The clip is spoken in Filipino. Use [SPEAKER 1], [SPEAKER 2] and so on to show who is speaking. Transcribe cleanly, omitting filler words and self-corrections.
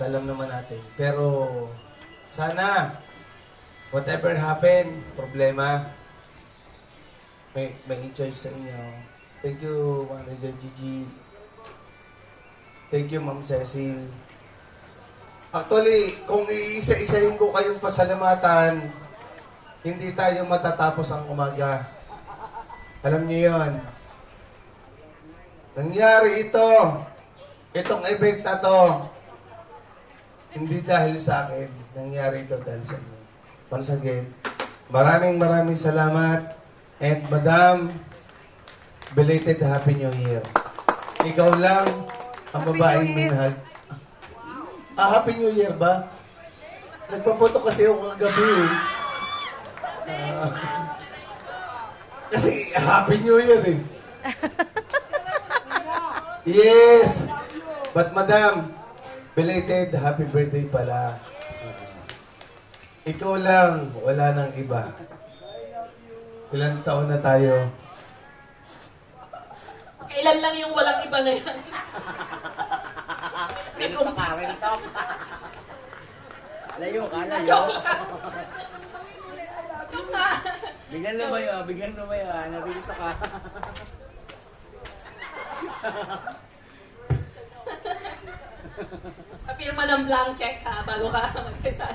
[SPEAKER 1] Alam naman natin. Pero, sana, whatever happen, problema, may in-charge sa inyo. Thank you, Manager Gigi. Thank you, Ma'am Cecil. Actually, kung iisa-isahin ko kayong pasalamatan, hindi tayo matatapos ang umaga. Alam niyo yon. Nangyari ito, itong event na to, hindi dahil sa akin. Nangyari ito dahil sa inyo. Once again, maraming salamat. And Madam, belated Happy New Year. Ikaw lang ang babaeng minahal. Happy New Year ba? Nagpapoto kasi ako kagabi eh. Kasi Happy New Year eh. Yes! But Madam, belated Happy Birthday pala. Ikaw lang, wala nang iba. Ilang taon na tayo?
[SPEAKER 2] Kailan lang yung walang iba na yan?
[SPEAKER 3] Nagkumpara. Layo ka, layo.
[SPEAKER 2] Joke lang. Joke ka.
[SPEAKER 3] Bigyan lumayo, nabilito ka.
[SPEAKER 2] Papirma ng blank check ha, bago ka mag-resign.